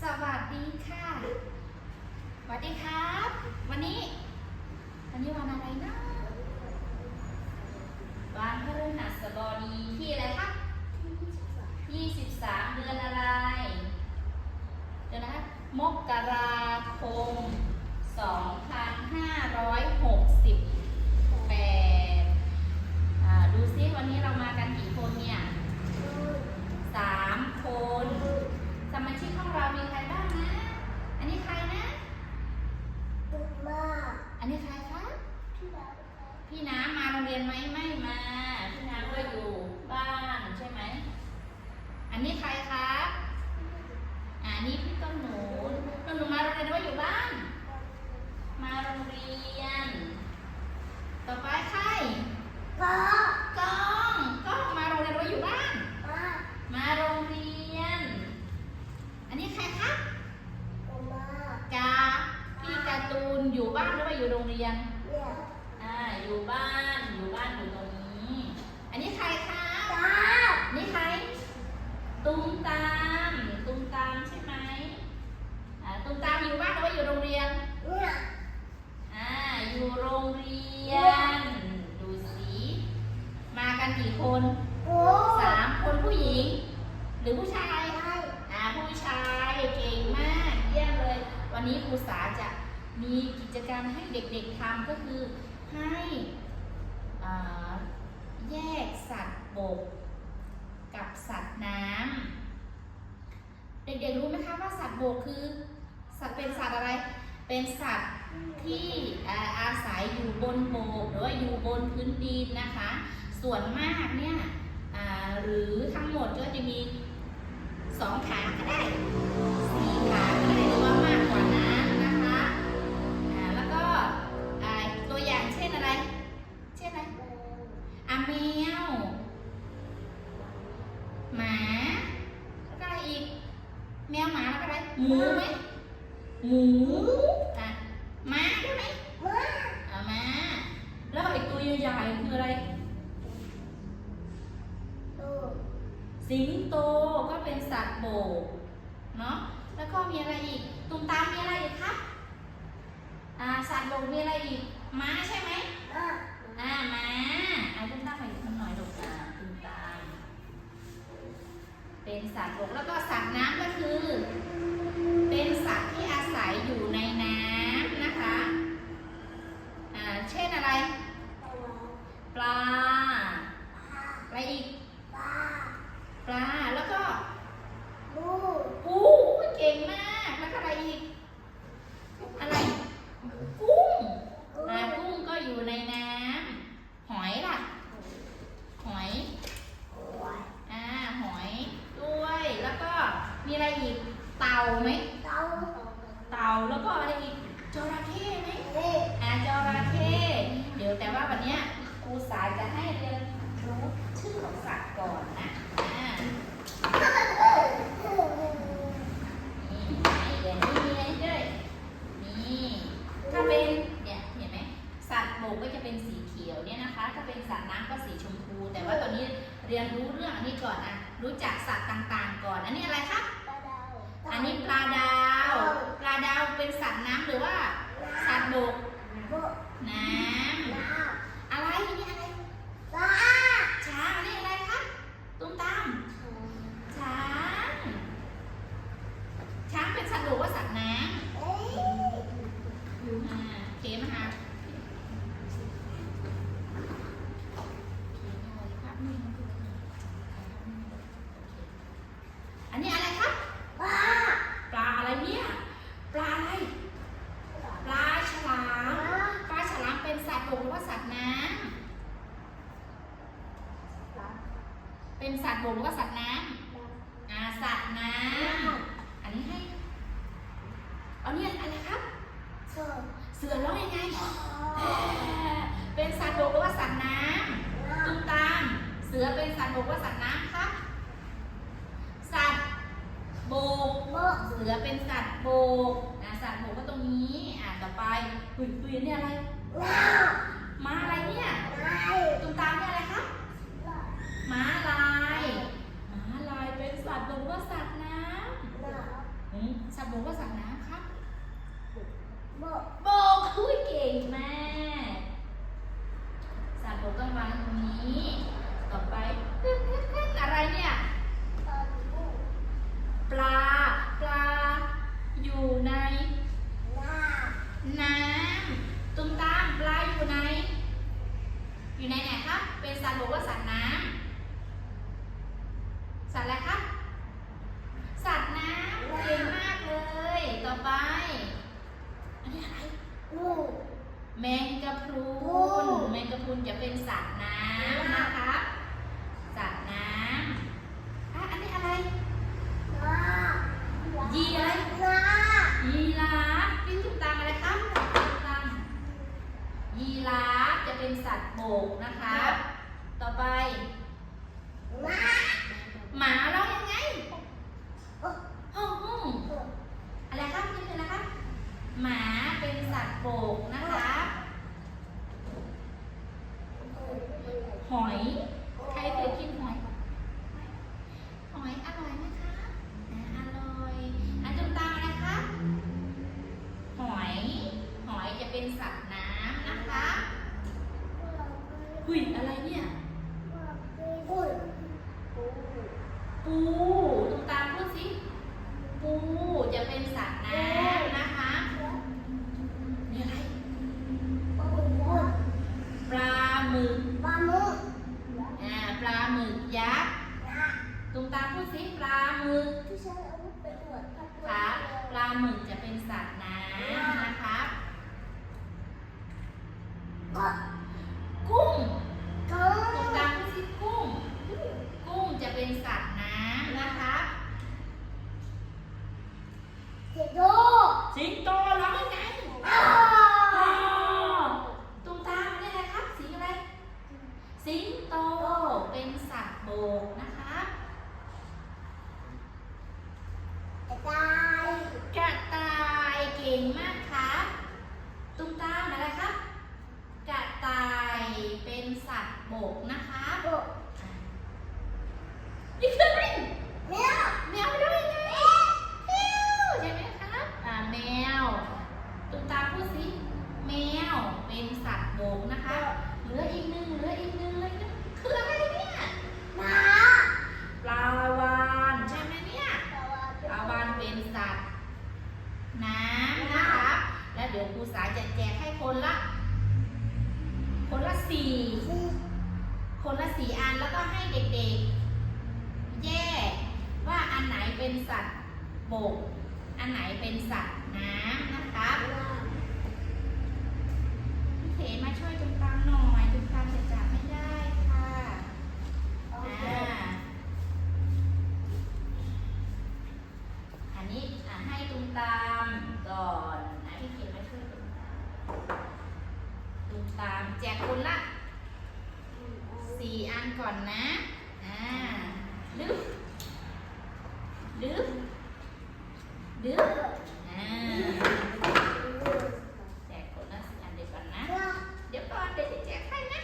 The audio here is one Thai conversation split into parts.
สวัสดีค่ะสวัสดีครับวันนี้วันอะไรนะวันพฤหัสบดีที่อะไรครับ23 เดือนอะไรเดี๋ยวนะครับมกราคม2568ดูซิวันนี้เรามากันกี่คนเนี่ย3 คนสมาชิกของเรามีใครบ้างนะอันนี้ใครนะอันนี้ใครคะพี่น้ำมาโรงเรียนไหมไม่มาพี่น้ำก็อยู่บ้านใช่ไหมอันนี้ใครครับอันนี้พี่ต้นหนูมาโรงเรียนหรือว่าอยู่บ้านมาโรงเรียนต่อไปใครกองมาโรงเรียนหรือว่าอยู่บ้านมาโรงเรียนอันนี้ใครครับพี่การ์ตูนอยู่บ้านหรือว่าอยู่โรงเรียนอยู่บ้านอยู่ตรงนี้อันนี้ใครคะนี่ใครตุ้มตามใช่ไหมตุ้มตามอยู่บ้านหรือว่าอยู่โรงเรียนอยู่โรงเรียนดูสิมากันกี่คน3 คนผู้หญิงหรือผู้ชายผู้ชายเก่งมากเยี่ยมเลยวันนี้ครูสาจะมีกิจกรรมให้เด็กๆทำก็คือให้แยกสัตว์บกกับสัตว์น้ำเด็กๆรู้ไหมคะว่าสัตว์บกคือเป็นสัตว์อะไรเป็นสัตว์ที่อาศัยอยู่บนบกหรือว่าอยู่บนพื้นดินนะคะส่วนมากเนี่ยหรือทั้งหมดก็จะมี2 ขาก็ได้4 ขาก็ได้หรือว่ามากกว่านั้นนะคะแล้วก็ตัวอย่างเช่นอะไรแมวหมาแล้วก็อะไรอีกแมวหมาแล้วก็อะไรหมูไหมหมูม้าใช่ไหมม้าแล้วอีกตัวใหญ่ๆคืออะไรสิงโตก็เป็นสัตว์บกเนาะแล้วก็มีอะไรอีกตุ้มตามมีอะไรอีกครับสัตว์บกมีอะไรอีกม้าใช่ไหมม้าตุ้มตามไปหน่อยลูกตุ้มตามเป็นสัตว์บกแล้วก็สัตว์น้ำก็คือเป็นสัตว์ที่อาศัยอยู่ในน้ำนะคะเช่นอะไรปลาอะไรอีกปลาแล้วก็ปูเก่งมากแล้วก็อะไรอีกอะไรกุ้งก็อยู่ในน้ำหอยล่ะหอยด้วยแล้วก็มีอะไรอีกเต่าไหมเต่าแล้วก็อะไรอีกจระเข้ไหมจระเข้เดี๋ยวแต่ว่าวันนี้ครูสายจะให้เรียนรู้ชื่อของสัตว์ก่อนนะถ้าเป็นเนี่ยเห็นไหมสัตว์บกก็จะเป็นสีเขียวเนี่ยนะคะถ้าเป็นสัตว์น้ำก็สีชมพูแต่ว่าตอนนี้เรียนรู้เรื่องอันนี้ก่อนรู้จักสัตว์ต่างๆก่อนอันนี้อะไรครับอันนี้ปลาดาวเป็นสัตว์น้ำหรือว่าสัตว์บกน้ำอะไรนี่อะไรช้างอันนี้อะไรครับตุ้มตามช้างเป็นสัตว์บกว่าสัตว์น้ำเข็มค่ะอันนี้อะไรครับปลาอะไรเนี่ยปลาอะไรปลาฉลามเป็นสัตว์บกหรือว่าสัตว์น้ำเป็นสัตว์บกหรือว่าสัตว์น้ำสัตว์น้ำอันนี้ให้เอาเนี่ยอะไรครับเสือร้องยังไงเป็นสัตว์บกหรือว่าสัตว์น้ำตุ้มตามเสือเป็นสัตว์บกหรือว่าสัตว์น้ำครับสัตว์บกเสือเป็นสัตว์บกสัตว์บกก็ตรงนี้ต่อไปคุยเนี่ยอะไรม้าอะไรเนี่ยตุ้มตามเนี่ยอะไรครับม้าลายเป็นสัตว์บกหรือว่าสัตว์น้ำส บกหรือว่าสัตว์น้ำครับบกบกคุยเก่งมากสัตว์บกต้องวางตรงนี้ต่อไปอะไรเนี่ยปลาอยู่ในน้ำตุ้มตามปลาอยู่ในไหนครับเป็นสัตว์บกว่าสัตว์น้ำสัตว์อะไรครับสัตว์น้ำเก่งมากเลยต่อไปอันนี้อะไรแมงกะพรุนจะเป็นสัตว์น้ำนะคะสัตว์น้ำอันนี้อะไรยีราฟเป็นตุ้มตามอะไรครับตุ้มตามยีราฟจะเป็นสัตว์บกนะคะต่อไปหมาแล้วยังไงอะไรครับนี่คืออะไรครับหมาเป็นสัตว์บกนะคะหอยใครเคยกินหอยอร่อยไหมคะอร่อยตุ้มตามอะไรคะหอยจะเป็นสัตว์น้ำนะคะหุยอะไรเนี่ยปูตุ้มตามพูดสิปูจะเป็นสัตว์น้ำนะคะนี่อะไรปลาหมึกยักษ์ตุ้มตามพูดสิปลาหมึกครับปลาหมึกจะเป็นสัตว์น้ำนะคะกุ้งตุ้มตามพูดสิกุ้งจะเป็นสัตว์น้ำนะคะสิงโตร้องยังไงตุ้มตามนี่อะไรครับสิงอะไรสิงโตเป็นสัตว์บกนะคะกระต่ายเก่งมากครับตุ้มตามอะไรครับกระต่ายเป็นสัตว์บกนะคะนี่คืออะไรแมวด้วยไงใช่ไหมครับแมวตุ้มตามพูดสิแมวเป็นสัตว์บกนะคะเหลืออีกหนึ่งเลยคืออะไรเนี่ยปลาวาฬใช่ไหมเนี่ยปลาวาฬเป็นสัตว์น้ำนะคะแล้วเดี๋ยวครูสายจะแจกให้คนละสี่อันแล้วก็ให้เด็กๆแยกว่าอันไหนเป็นสัตว์บกอันไหนเป็นสัตว์น้ำนะคะพี่เขมาช่วยตุ้มตามหน่อยตุ้มตามจะจับไม่ได้ค่ะอันนี้ให้ตุ้มตามก่อนพี่เขมาช่วยตุ้มตามแจกคนละ4 อันก่อนนะลึบแจกคนละ4 อันเดี๋ยวก่อนนะเดี๋ยวจะแจกให้นะ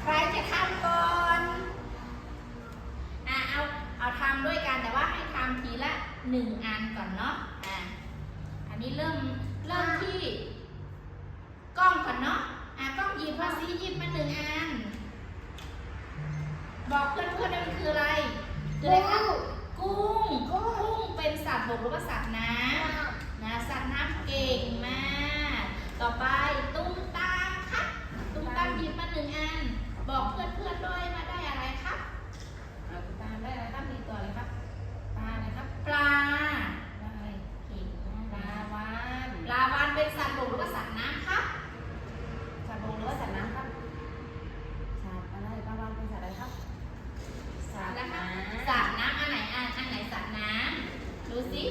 ใครจะทำก่อนเอาทำด้วยกันแต่ว่าให้ทำทีละ1 อันก่อนเนาะอันนี้เริ่มที่กล้องก่อนเนาะกล้องหยิบมา1 อันบอกเพื่อนว่ามันคืออะไรครับกุ้งเป็นสัตว์บกหรือว่าสัตว์น้ำสัตว์น้ำเก่งมากต่อไปตุ้มตามครับตุ้มตามหยิบมา1 อันบอกเพื่อนด้วยมาได้อะไรครับตุ้มตามได้อะไรครับมีตัวอะไรครับปลาอะไรครับปลาอะไรเก่งปลาวาฬเป็นสัตว์บกหรือว่าสัตว์น้ำครับสัตว์บกหรือว่าสัตว์น้ำครับสัตว์อะไรปลาวาฬเป็นสัตว์อะไรครับสัตว์น้ำอันไหนสัตว์น้ำดูสิ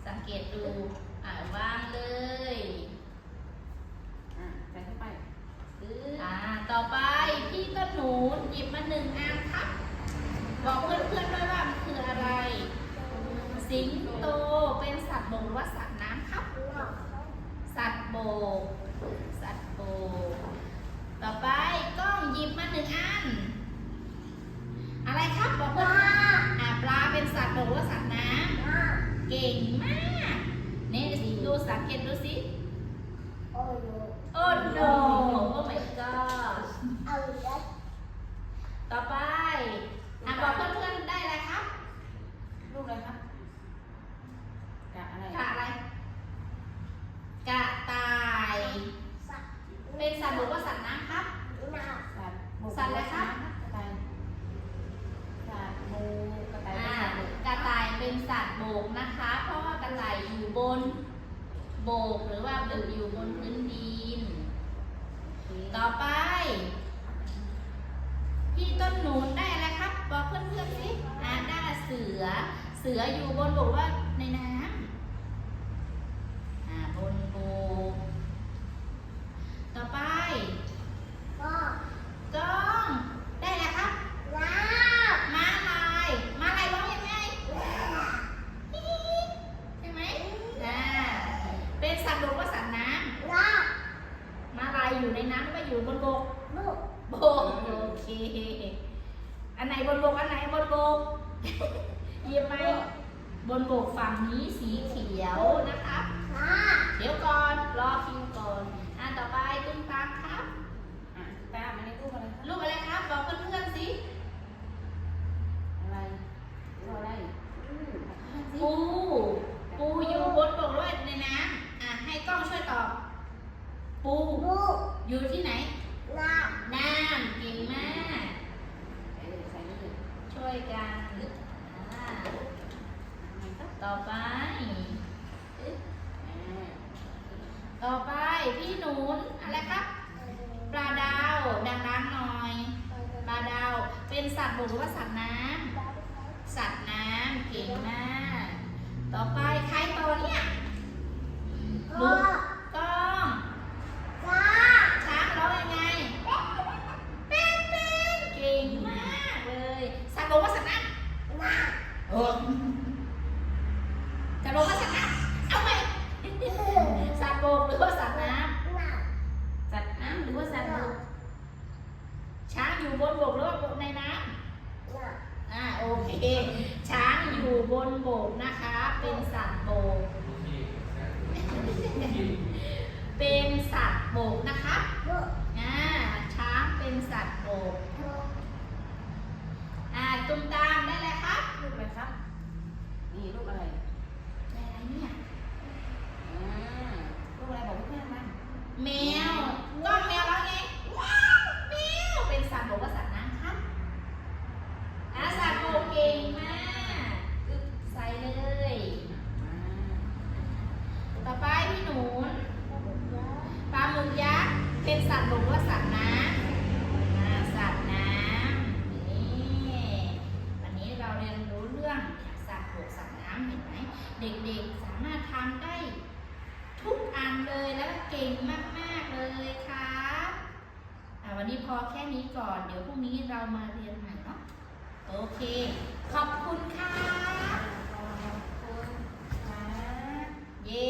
สังเกตดูวางเลยใส่เข้าไปต่อไปพี่ต้นหนูหยิบมา1 อันครับบอกเพื่อนด้วยว่ามันคืออะไรสิงโตเป็นสัตว์บกหรือว่าสัตว์น้ำครับ กสัตว์บกต่อไปกล้องหยิบมา1 อันอะไรครับบอก ป ว่า ลา ปลาเป็นสัตว์บกหรือว่าสัตว์น้ำ ปลา เก่งมากนี่ดูสังเกตดูสิ โอ้โห โอ้ no โอ้ my god เอาแล้ว ต่อไปบอกเพื่อนๆได้อะไรครับ รูปอะไรครับกะอะไร กะอะไรกะต่าย สัตว์ เป็นสัตว์บกหรือว่าสัตว์น้ำครับ น้ำ สัตว์บก สัตว์อะไรครับ กระต่ายสัตว์บกกระต่าย อ่า เป็นสัตว์บก กระต่ายเป็นสัตว์บกนะคะ เพราะว่ากระต่ายอยู่บนบกหรือว่าอยู่บนพื้นดิน ต่อไป พี่ต้นหนุนได้อะไรครับ บอกเพื่อนๆสิได้เสือ เสืออยู่บนบกว่าในน้ำบนบกต่อไป ก็ กล้องได้แล้วครับ น้ ม้าลายม้าลายร้องยังไง ำ ใช่ไหมเป็นสัตว์บกว่าสัตว์น้ น้ ำม้าลายอยู่ในน้ำหรือว่าอยู่บนบก ำลูก บกโอเค อันไหนบนบกอันไหนบนบก เหยียบไหมบนบกฝั่งนี้สีเขียวนะครับ น้ เดี๋ยวก่อนรอคิวก่อนต่อไปตุ้มตามครับ ตามอันนี้รูปอะไรครับ รูปอะไรครับบอกเพื่อนๆสิ อะไรรูปอะไร ปู ปูอยู่บนบกหรือว่าในน้ำให้กล้องช่วยตอบ ปู ำลูก อยู่ที่ไหน น้ น้ำเก่งมาก ใส่นี่ ช่วยกันต่อไป ต่อไปพี่หนุนอะไรครับ ปลาดาวดังๆหน่อย ปลาดาวเป็นสัตว์บกหรือว่าสัตว์น้ำ สัตว์น้ำเก่งมาก ต่อไปใครต่อเนี่ย ำ หนู ก็ กล้อง จ้า ช้างร้องยังไง เป็นเก่งมากเลย สัตว์บกว่าสัตว์น้ำ น้ สัตว์บกว่าสัตว์น้ำเอาไหม ำ สัตว์บกหรือว่าสัตว์น้ น้ สัตว์น้ำหรือว่าสัตว์บก ำ ช้างอยู่บนบกหรือว่าในน้ำ ำ โอเค ช้างอยู่บนบกนะคะ เป็นสัตว์บก เป็นสัตว์บกนะคะ ลูก ช้างเป็นสัตว์บก ลูก ตุ้มตามได้เลยครับ รูปอะไรครับนี่รูปอะไร ได้อะไรเนี่ย รูปอะไรบอกเพื่อนๆมา แมวก้องแมวแล้วไงแมวเป็นสัตว์บกว่าสัตว์น้ำครับสัตว์บกเก่งมากใส่เลย ต่อไปพี่หนุนปลาหมึกยักษ์เป็นสัตว์บกว่าสัตว์น้ำสัตว์น้ำนี่วันนี้เราเรียนรู้เรื่องสัตว์บกสัตว์น้ำเห็นไหมเด็กๆสามารถทำได้ทุกอันเลยแล้วเก่งมากๆเลยครับวันนี้พอแค่นี้ก่อนเดี๋ยวพรุ่งนี้เรามาเรียนใหม่เนาะโอเค ขอบคุณค่ะเย้